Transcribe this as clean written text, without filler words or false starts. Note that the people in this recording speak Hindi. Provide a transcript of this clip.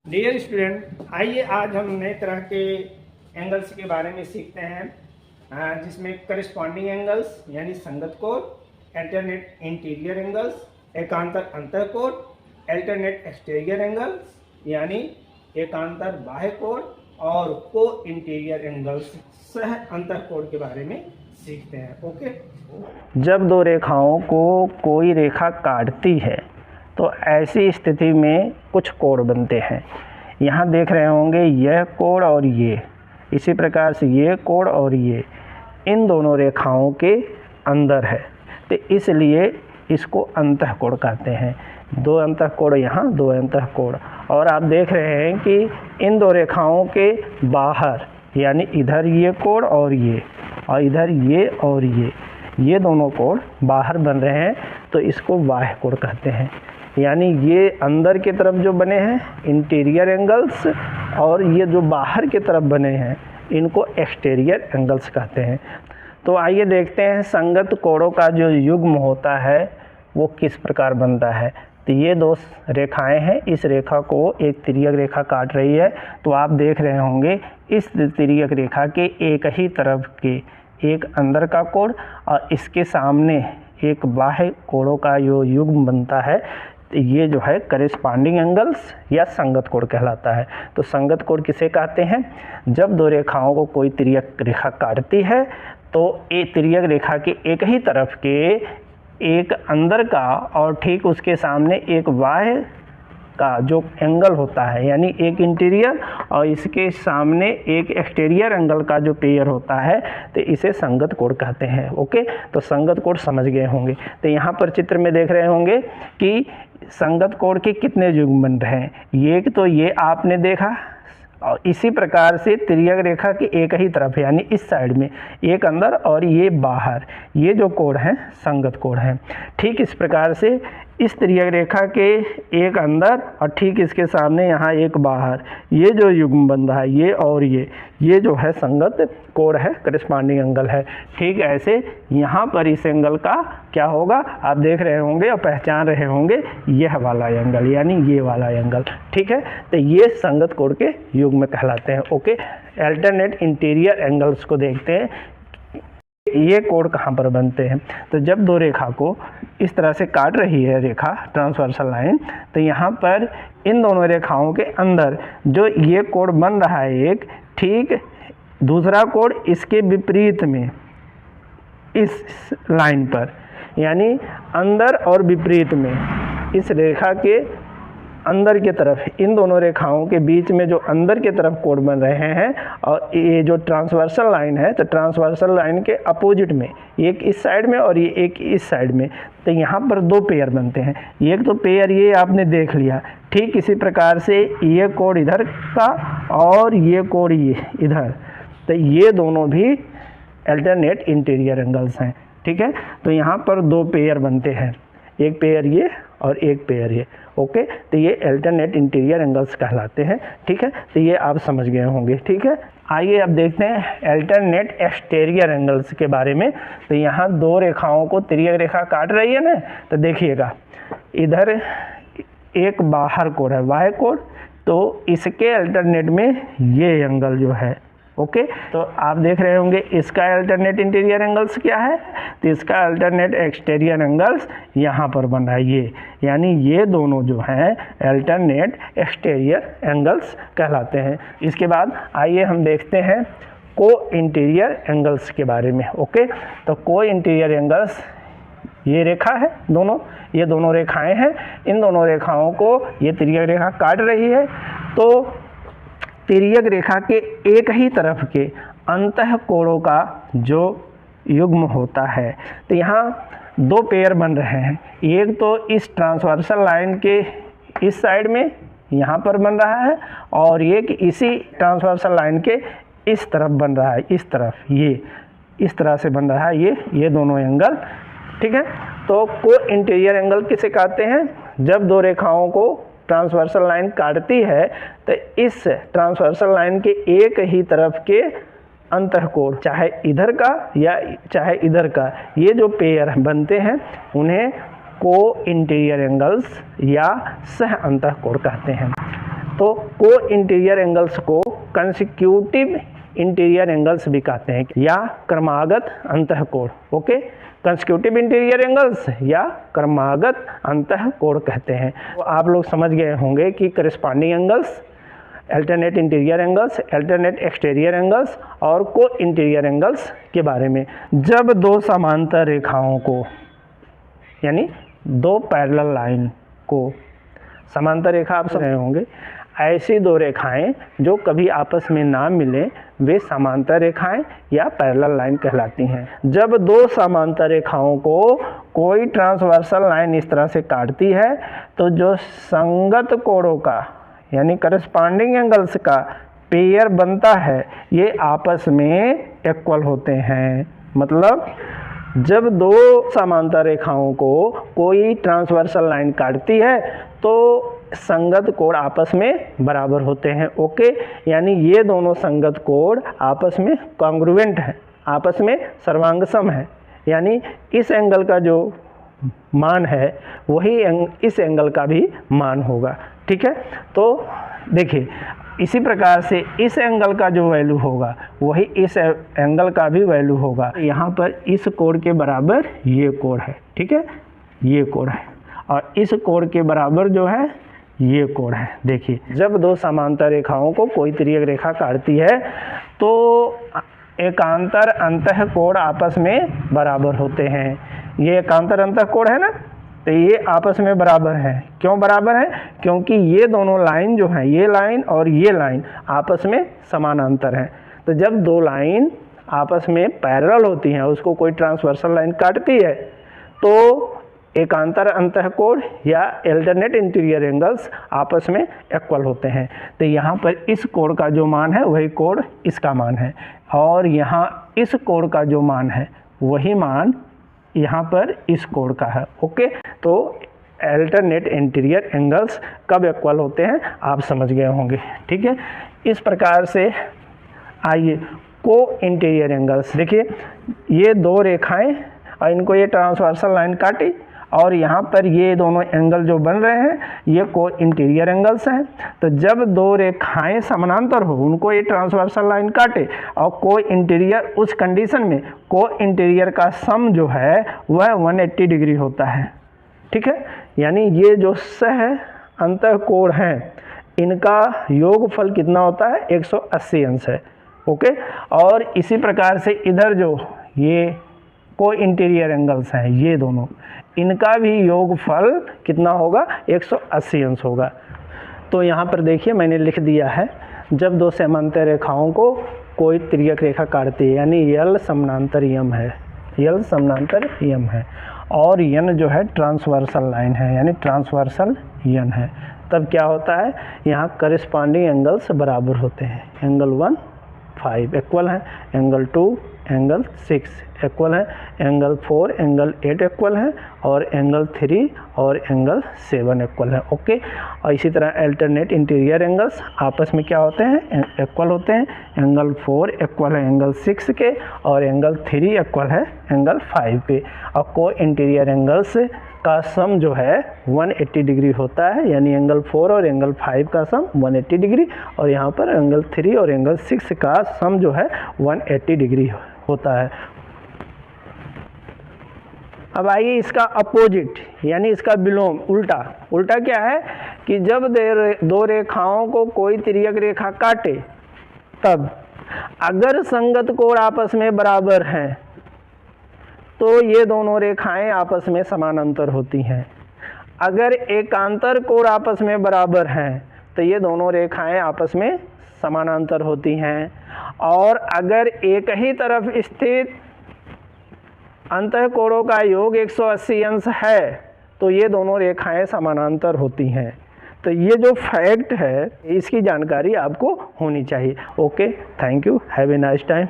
डियर स्टूडेंट, आइए आज हम नए तरह के एंगल्स के बारे में सीखते हैं, जिसमें करिस्पॉन्डिंग एंगल्स यानी संगत कोण, अल्टरनेट इंटीरियर एंगल्स, एकांतर अंतर कोण, अल्टरनेट एक्सटीरियर एंगल्स यानी एकांतर बाह्य कोण और को इंटीरियर एंगल्स सह अंतर कोण के बारे में सीखते हैं। ओके, जब दो रेखाओं को कोई रेखा काटती है तो ऐसी स्थिति में कुछ कोण बनते हैं। यहाँ देख रहे होंगे यह कोण और ये, इसी प्रकार से ये कोण और ये इन दोनों रेखाओं के अंदर है, तो इसलिए इसको अंतःकोण कहते हैं। दो अंतःकोण यहाँ, दो अंतःकोण, और आप देख रहे हैं कि इन दो रेखाओं के बाहर यानी इधर ये कोण और इधर ये और ये दोनों कोण बाहर बन रहे हैं, तो इसको बाह्य कोण कहते हैं। यानी ये अंदर की तरफ जो बने हैं इंटीरियर एंगल्स और ये जो बाहर की तरफ बने हैं इनको एक्सटीरियर एंगल्स कहते हैं। तो आइए देखते हैं संगत कोणों का जो युग्म होता है वो किस प्रकार बनता है। तो ये दो रेखाएं हैं, इस रेखा को एक तिर्यक रेखा काट रही है, तो आप देख रहे होंगे इस तिर्यक रेखा के एक ही तरफ के एक अंदर का कोण और इसके सामने एक बाह्य कोणों का जो युग्म बनता है, ये जो है करिस्पॉन्डिंग एंगल्स या संगत कोण कहलाता है। तो संगत कोण किसे कहते हैं? जब दो रेखाओं को कोई तिर्यक रेखा काटती है तो एक तिर्यक रेखा के एक ही तरफ के एक अंदर का और ठीक उसके सामने एक बाह्य का जो एंगल होता है, यानी एक इंटीरियर और इसके सामने एक एक्सटीरियर एंगल का जो पेयर होता है, तो इसे संगत कोण कहते हैं। ओके, तो संगत कोण समझ गए होंगे। तो यहाँ पर चित्र में देख रहे होंगे कि संगत कोण के कितने युग्म बन रहे हैं। ये तो ये आपने देखा, और इसी प्रकार से तिर्यक रेखा के एक ही तरफ यानी इस साइड में एक अंदर और ये बाहर, ये जो कोण हैं संगत कोण हैं। ठीक इस प्रकार से इस तिर्यक रेखा के एक अंदर और ठीक इसके सामने यहाँ एक बाहर, ये जो युग्म बन रहा है ये और ये जो है संगत कोण है, करिस्पॉन्डिंग एंगल है। ठीक ऐसे यहाँ पर इस एंगल का क्या होगा आप देख रहे होंगे और पहचान रहे होंगे, यह वाला एंगल यानी ये वाला एंगल। ठीक है, तो ये संगत कोण के युग्म कहलाते हैं। ओके, अल्टरनेट इंटीरियर एंगल्स को देखते हैं, ये कोण कहाँ पर बनते हैं। तो जब दो रेखा को इस तरह से काट रही है रेखा ट्रांसवर्सल लाइन, तो यहाँ पर इन दोनों रेखाओं के अंदर जो ये कोण बन रहा है एक, ठीक दूसरा कोण इसके विपरीत में इस लाइन पर, यानी अंदर और विपरीत में इस रेखा के अंदर की तरफ इन दोनों रेखाओं के बीच में जो अंदर की तरफ कोण बन रहे हैं, और ये जो ट्रांसवर्सल लाइन है, तो ट्रांसवर्सल लाइन के अपोजिट में एक इस साइड में और ये एक इस साइड में, तो यहाँ पर दो पेयर बनते हैं। एक तो पेयर ये आपने देख लिया, ठीक इसी प्रकार से ये कोण इधर का और ये कोण ये इधर, तो ये दोनों भी अल्टरनेट इंटीरियर एंगल्स हैं। ठीक है, तो यहाँ पर दो पेयर बनते हैं, एक पेयर ये और एक पेयर ये। ओके, तो ये अल्टरनेट इंटीरियर एंगल्स कहलाते हैं। ठीक है, तो ये आप समझ गए होंगे। ठीक है, आइए अब देखते हैं अल्टरनेट एक्सटीरियर एंगल्स के बारे में। तो यहाँ दो रेखाओं को तिर्यक रेखा काट रही है ना, तो देखिएगा इधर एक बाहर कोण है, बाह्य कोण, तो इसके अल्टरनेट में ये एंगल जो है। ओके, तो आप देख रहे होंगे इसका अल्टरनेट इंटीरियर एंगल्स क्या है, तो इसका अल्टरनेट एक्सटीरियर एंगल्स यहाँ पर बन रहा है ये, यानी ये दोनों जो हैं अल्टरनेट एक्सटीरियर एंगल्स कहलाते हैं। इसके बाद आइए हम देखते हैं को इंटीरियर एंगल्स के बारे में। ओके, तो को इंटीरियर एंगल्स, ये रेखा है दोनों, ये दोनों रेखाएं हैं, इन दोनों रेखाओं को ये तिर्यक रेखा काट रही है, तो तिर्यक रेखा के एक ही तरफ के अंतःकोणों का जो युग्म होता है, तो यहाँ दो पेयर बन रहे हैं। एक तो इस ट्रांसवर्सल लाइन के इस साइड में यहाँ पर बन रहा है, और एक इसी ट्रांसवर्सल लाइन के इस तरफ बन रहा है, इस तरफ ये इस तरह से बन रहा है ये दोनों एंगल। ठीक है, तो को इंटीरियर एंगल किसे कहते हैं? जब दो रेखाओं को ट्रांसवर्सल लाइन काटती है तो इस ट्रांसवर्सल लाइन के एक ही तरफ के अंतःकोण, चाहे इधर का या चाहे इधर का, ये जो पेयर बनते हैं उन्हें को इंटीरियर एंगल्स या सह अंतःकोण कहते हैं। तो को इंटीरियर एंगल्स को कंसेक्यूटिव इंटीरियर एंगल्स भी कहते हैं या क्रमागत अंतःकोण। ओके, कंसेक्यूटिव इंटीरियर एंगल्स या क्रमागत अंतःकोण कहते हैं। तो आप लोग समझ गए होंगे कि corresponding angles, alternate interior angles, alternate exterior angles और को इंटीरियर एंगल्स के बारे में। जब दो समांतर रेखाओं को यानी दो पैरेलल लाइन को, समांतर रेखा आप समझ रहे होंगे, ऐसी दो रेखाएं जो कभी आपस में ना मिलें वे समांतर रेखाएं या पैरेलल लाइन कहलाती हैं। जब दो समांतर रेखाओं को कोई ट्रांसवर्सल लाइन इस तरह से काटती है तो जो संगत कोणों का यानी करस्पॉन्डिंग एंगल्स का पेयर बनता है ये आपस में इक्वल होते हैं। मतलब जब दो समांतर रेखाओं को कोई ट्रांसवर्सल लाइन काटती है तो संगत कोण आपस में बराबर होते हैं। ओके, यानी ये दोनों संगत कोण आपस में कॉन्ग्रुएंट है, आपस में सर्वांगसम है, यानी इस एंगल का जो मान है वही इस एंगल का भी मान होगा। ठीक है, तो देखिए इसी प्रकार से इस एंगल का जो वैल्यू होगा वही इस एंगल का भी वैल्यू होगा। यहाँ पर इस कोण के बराबर ये कोण है, ठीक है, ये कोण है, और इस कोण के बराबर जो है ये कोण है। देखिए जब दो समांतर रेखाओं को कोई तिर्यक रेखा काटती है तो एकांतर अंतःकोण आपस में बराबर होते हैं। ये एकांतर अंतःकोण है ना, तो ये आपस में बराबर है। क्यों बराबर है? क्योंकि ये दोनों लाइन जो हैं, ये लाइन और ये लाइन आपस में समानांतर हैं। तो जब दो लाइन आपस में पैरेलल होती हैं, उसको कोई ट्रांसवर्सल लाइन काटती है तो एकांतर अंतःकोण या अल्टरनेट इंटीरियर एंगल्स आपस में इक्वल होते हैं। तो यहाँ पर इस कोण का जो मान है वही कोण इसका मान है, और यहाँ इस कोण का जो मान है वही मान यहाँ पर इस कोण का है। ओके, तो अल्टरनेट इंटीरियर एंगल्स कब इक्वल होते हैं आप समझ गए होंगे। ठीक है, इस प्रकार से आइए को इंटीरियर एंगल्स देखिए, ये दो रेखाएं और इनको ये ट्रांसवर्सल लाइन काटी और यहाँ पर ये दोनों एंगल जो बन रहे हैं ये को इंटीरियर एंगल्स हैं। तो जब दो रेखाएं समानांतर हो, उनको ये ट्रांसवर्सल लाइन काटे और को इंटीरियर, उस कंडीशन में को इंटीरियर का सम जो है वह 180 डिग्री होता है। ठीक है, यानी ये जो सह अंतःकोण हैं इनका योगफल कितना होता है? 180 अंश है। ओके, और इसी प्रकार से इधर जो ये को इंटीरियर एंगल्स हैं ये दोनों, इनका भी योगफल कितना होगा? 180 अंश होगा। तो यहाँ पर देखिए मैंने लिख दिया है, जब दो समांतर रेखाओं को कोई तिर्यक रेखा काटती है यानी यल समानांतर यम है, यल समानांतर यम है, और यन जो है ट्रांसवर्सल लाइन है यानी ट्रांसवर्सल यन है, तब क्या होता है? यहाँ करस्पॉन्डिंग एंगल्स बराबर होते हैं। एंगल 1 5 इक्वल है, एंगल 2 एंगल 6 इक्वल है, एंगल 4 एंगल 8 इक्वल है, और एंगल 3 और एंगल 7 इक्वल है। ओके, और इसी तरह अल्टरनेट इंटीरियर एंगल्स आपस में क्या होते हैं? इक्वल होते हैं। एंगल 4 इक्वल है एंगल 6 के, और एंगल 3 इक्वल है एंगल 5 के, और को इंटीरियर एंगल्स का सम जो है 180 डिग्री होता है, यानी एंगल 4 और एंगल 5 का सम 180 डिग्री, और यहाँ पर एंगल 3 और एंगल 6 का सम जो है 180 डिग्री होता है। अब आइए इसका अपोजिट यानी इसका विलोम, उल्टा। उल्टा क्या है कि जब दो रेखाओं को कोई तिर्यक रेखा काटे तब अगर संगत कोण आपस में बराबर हैं तो ये दोनों रेखाएं आपस में समानांतर होती हैं। अगर एकांतर कोण आपस में बराबर हैं तो ये दोनों रेखाएं आपस में समानांतर होती हैं, और अगर एक ही तरफ स्थित अंतःकोणों का योग 180 अंश है तो ये दोनों रेखाएं समानांतर होती हैं। तो ये जो फैक्ट है इसकी जानकारी आपको होनी चाहिए। Okay, thank you, have a nice time.